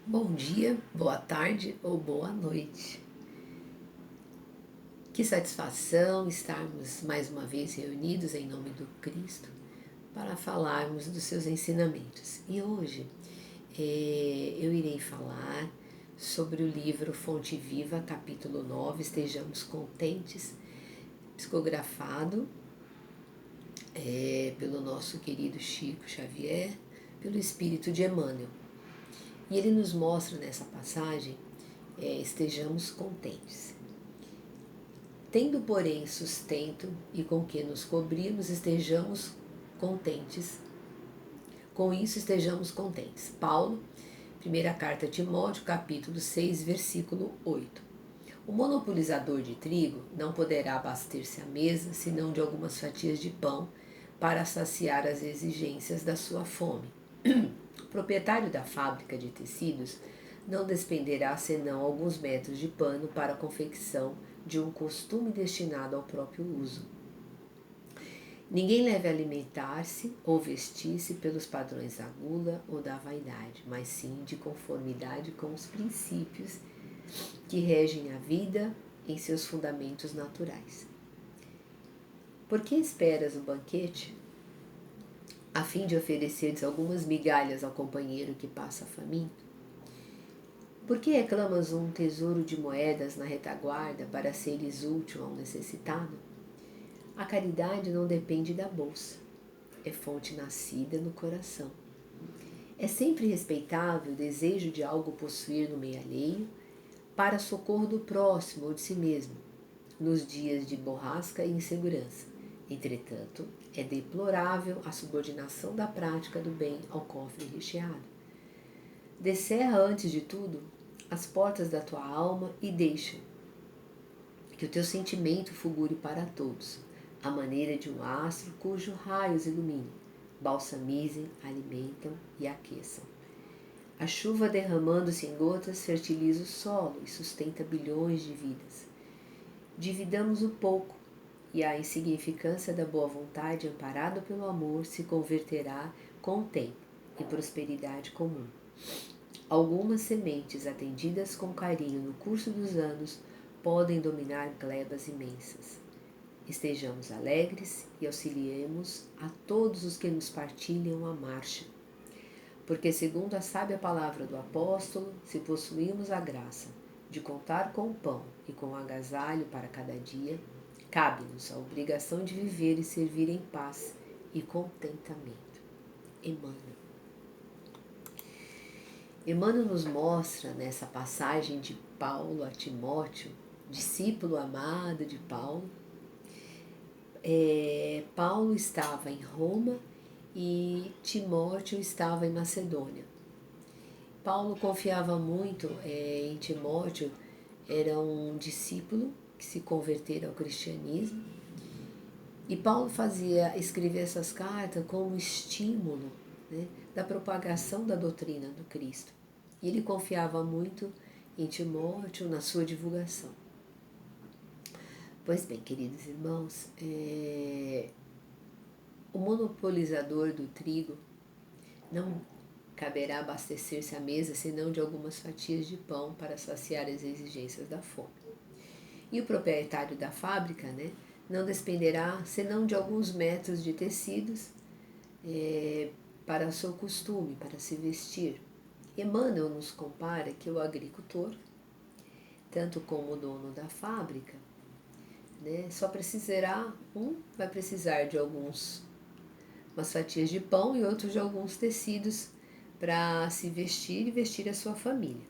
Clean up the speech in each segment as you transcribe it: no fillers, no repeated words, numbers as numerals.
Bom dia, boa tarde ou boa noite. Que satisfação estarmos mais uma vez reunidos em nome do Cristo para falarmos dos seus ensinamentos. E hoje eu irei falar sobre o livro Fonte Viva, capítulo 9, Estejamos Contentes, psicografado pelo nosso querido Chico Xavier, pelo Espírito de Emmanuel. E ele nos mostra nessa passagem, estejamos contentes. Tendo, porém, sustento e com que nos cobrirmos, estejamos contentes. Com isso, estejamos contentes. Paulo, primeira carta a Timóteo, capítulo 6, versículo 8. O monopolizador de trigo não poderá abaster-se à mesa senão de algumas fatias de pão para saciar as exigências da sua fome. O proprietário da fábrica de tecidos não despenderá senão alguns metros de pano para a confecção de um costume destinado ao próprio uso. Ninguém deve alimentar-se ou vestir-se pelos padrões da gula ou da vaidade, mas sim de conformidade com os princípios que regem a vida em seus fundamentos naturais. Por que esperas o banquete? A fim de ofereceres algumas migalhas ao companheiro que passa faminto? Por que reclamas um tesouro de moedas na retaguarda para seres útil ao necessitado? A caridade não depende da bolsa, é fonte nascida no coração. É sempre respeitável o desejo de algo possuir no meio alheio para socorro do próximo ou de si mesmo, nos dias de borrasca e insegurança. Entretanto, é deplorável a subordinação da prática do bem ao cofre recheado. Descerra, antes de tudo, as portas da tua alma e deixa que o teu sentimento fulgure para todos, à maneira de um astro cujos raios iluminam, balsamizem, alimentam e aqueçam. A chuva derramando-se em gotas fertiliza o solo e sustenta bilhões de vidas. Dividamos o pouco, e a insignificância da boa vontade, amparada pelo amor, se converterá com o tempo em prosperidade comum. Algumas sementes atendidas com carinho no curso dos anos podem dominar glebas imensas. Estejamos alegres e auxiliemos a todos os que nos partilham a marcha. Porque, segundo a sábia palavra do apóstolo, se possuímos a graça de contar com o pão e com o agasalho para cada dia, cabe-nos a obrigação de viver e servir em paz e contentamento. Emmanuel. Emmanuel nos mostra nessa passagem de Paulo a Timóteo, discípulo amado de Paulo. Paulo estava em Roma e Timóteo estava em Macedônia. Paulo confiava muito em Timóteo, era um discípulo que se convertera ao cristianismo. E Paulo escrevia essas cartas como estímulo, né, da propagação da doutrina do Cristo. E ele confiava muito em Timóteo na sua divulgação. Pois bem, queridos irmãos, o monopolizador do trigo não caberá abastecer-se à mesa senão de algumas fatias de pão para saciar as exigências da fome. E o proprietário da fábrica, né, não despenderá senão de alguns metros de tecidos para o seu costume, para se vestir. Emmanuel nos compara que o agricultor, tanto como o dono da fábrica, né, vai precisar de umas fatias de pão e outros de alguns tecidos para se vestir e vestir a sua família.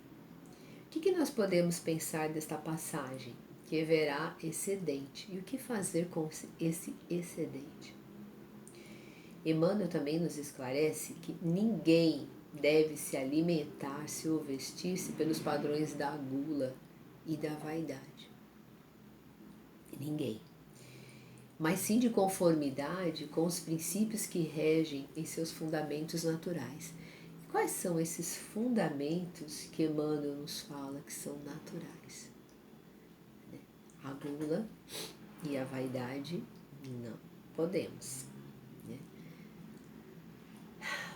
O que nós podemos pensar desta passagem? Que haverá excedente. E o que fazer com esse excedente? Emmanuel também nos esclarece que ninguém deve se alimentar-se ou vestir-se pelos padrões da gula e da vaidade. Ninguém. Mas sim de conformidade com os princípios que regem em seus fundamentos naturais. E quais são esses fundamentos que Emmanuel nos fala que são naturais? A gula e a vaidade, não podemos. Né?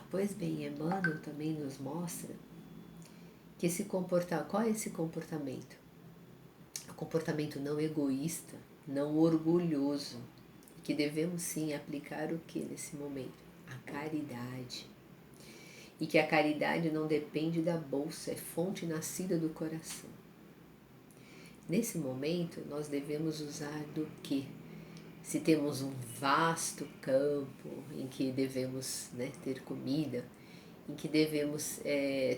Pois bem, Emmanuel também nos mostra que qual é esse comportamento? É um comportamento não egoísta, não orgulhoso, que devemos sim aplicar o que nesse momento? A caridade. E que a caridade não depende da bolsa, é fonte nascida do coração. Nesse momento, nós devemos usar do que? Se temos um vasto campo em que devemos, né, ter comida, em que devemos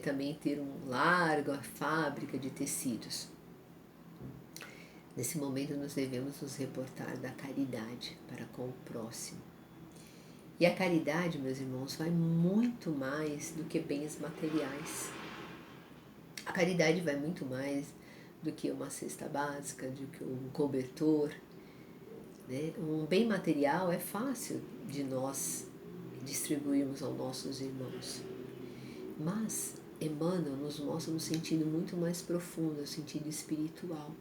também ter uma larga fábrica de tecidos. Nesse momento, nós devemos nos reportar da caridade para com o próximo. E a caridade, meus irmãos, vai muito mais do que bens materiais. A caridade vai muito mais do que uma cesta básica, do que um cobertor. Né? Um bem material é fácil de nós distribuirmos aos nossos irmãos. Mas Emmanuel nos mostra um sentido muito mais profundo, um sentido espiritual.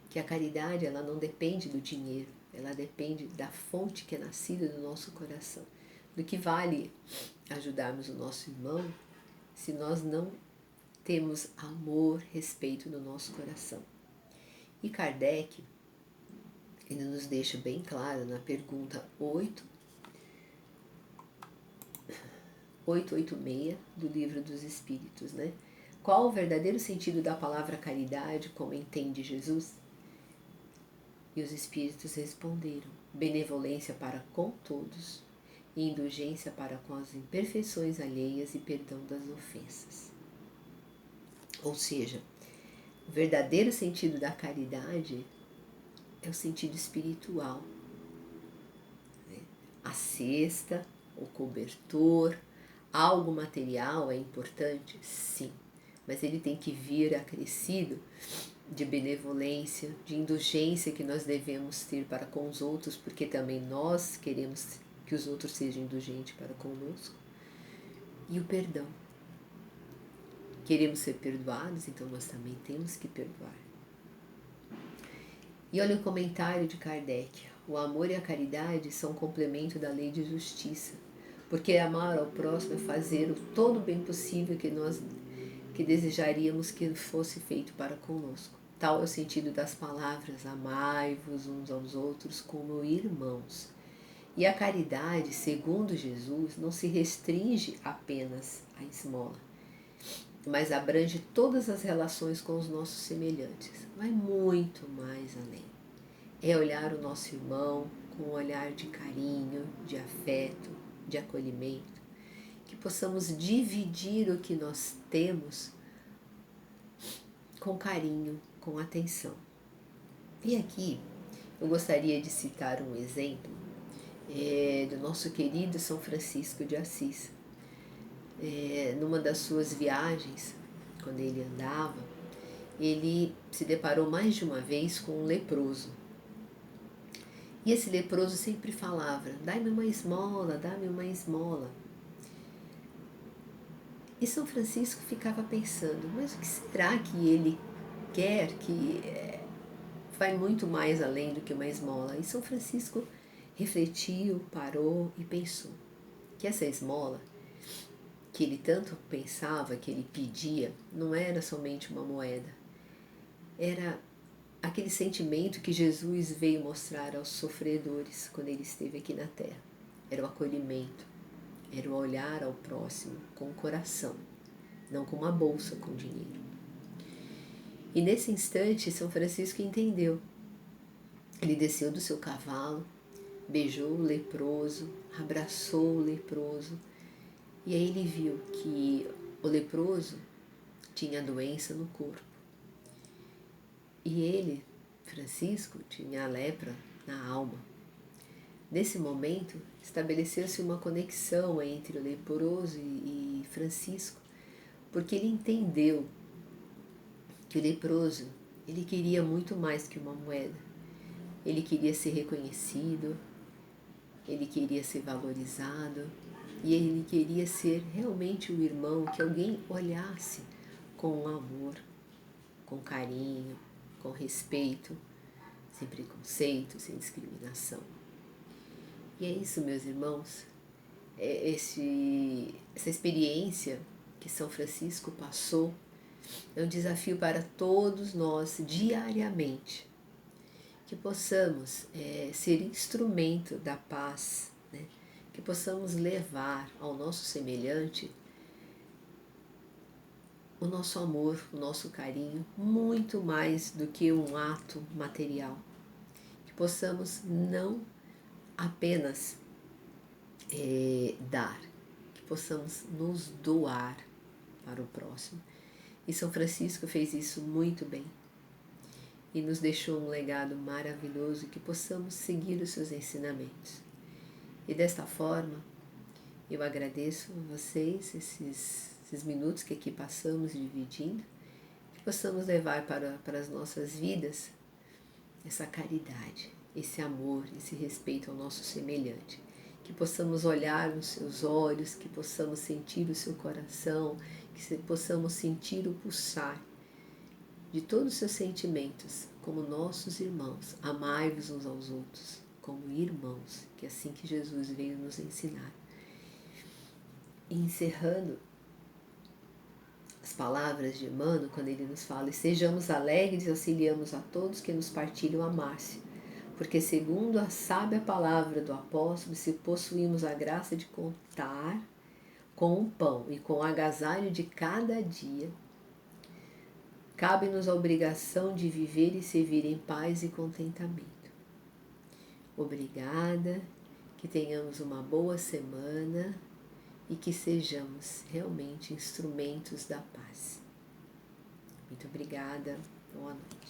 Que a caridade ela não depende do dinheiro, ela depende da fonte que é nascida do nosso coração. Do que vale ajudarmos o nosso irmão se nós não temos amor, respeito no nosso coração. E Kardec, ele nos deixa bem claro na pergunta 886 do Livro dos Espíritos, né? Qual o verdadeiro sentido da palavra caridade, como entende Jesus? E os Espíritos responderam: benevolência para com todos, e indulgência para com as imperfeições alheias e perdão das ofensas. Ou seja, o verdadeiro sentido da caridade é o sentido espiritual. A cesta, o cobertor, algo material é importante? Sim, mas ele tem que vir acrescido de benevolência, de indulgência que nós devemos ter para com os outros, porque também nós queremos que os outros sejam indulgentes para conosco. E o perdão. Queremos ser perdoados, então nós também temos que perdoar. E olha o comentário de Kardec. O amor e a caridade são um complemento da lei de justiça, porque amar ao próximo é fazer o todo o bem possível que desejaríamos que fosse feito para conosco. Tal é o sentido das palavras: amai-vos uns aos outros como irmãos. E a caridade, segundo Jesus, não se restringe apenas à esmola, mas abrange todas as relações com os nossos semelhantes. Vai muito mais além. É olhar o nosso irmão com um olhar de carinho, de afeto, de acolhimento, que possamos dividir o que nós temos com carinho, com atenção. E aqui eu gostaria de citar um exemplo do nosso querido São Francisco de Assis. Numa das suas viagens, quando ele andava, ele se deparou mais de uma vez com um leproso. E esse leproso sempre falava: dá-me uma esmola, dá-me uma esmola. E São Francisco ficava pensando: mas o que será que ele quer, que vai muito mais além do que uma esmola? E São Francisco refletiu, parou e pensou que essa esmola que ele tanto pensava, que ele pedia, não era somente uma moeda, era aquele sentimento que Jesus veio mostrar aos sofredores quando ele esteve aqui na terra. Era o acolhimento, era o olhar ao próximo com o coração, não com uma bolsa com dinheiro. E nesse instante, São Francisco entendeu. Ele desceu do seu cavalo, beijou o leproso, abraçou o leproso, e aí ele viu que o leproso tinha doença no corpo. E ele, Francisco, tinha a lepra na alma. Nesse momento, estabeleceu-se uma conexão entre o leproso e Francisco, porque ele entendeu que o leproso, ele queria muito mais que uma moeda. Ele queria ser reconhecido, ele queria ser valorizado, e ele queria ser realmente o irmão que alguém olhasse com amor, com carinho, com respeito, sem preconceito, sem discriminação. E é isso, meus irmãos, essa experiência que São Francisco passou É um desafio para todos nós diariamente, que possamos ser instrumento da paz, né? Que possamos levar ao nosso semelhante o nosso amor, o nosso carinho, muito mais do que um ato material. Que possamos não apenas dar, que possamos nos doar para o próximo. E São Francisco fez isso muito bem e nos deixou um legado maravilhoso, que possamos seguir os seus ensinamentos. E desta forma, eu agradeço a vocês esses minutos que aqui passamos dividindo, que possamos levar para as nossas vidas essa caridade, esse amor, esse respeito ao nosso semelhante. Que possamos olhar nos seus olhos, que possamos sentir o seu coração, que possamos sentir o pulsar de todos os seus sentimentos, como nossos irmãos. Amai-vos uns aos outros, como irmãos, que é assim que Jesus veio nos ensinar. E encerrando as palavras de Emmanuel, quando ele nos fala: e sejamos alegres e auxiliamos a todos que nos partilham amar-se, porque segundo a sábia palavra do apóstolo, se possuímos a graça de contar com o pão e com o agasalho de cada dia, cabe-nos a obrigação de viver e servir em paz e contentamento. Obrigada, que tenhamos uma boa semana e que sejamos realmente instrumentos da paz. Muito obrigada, boa noite.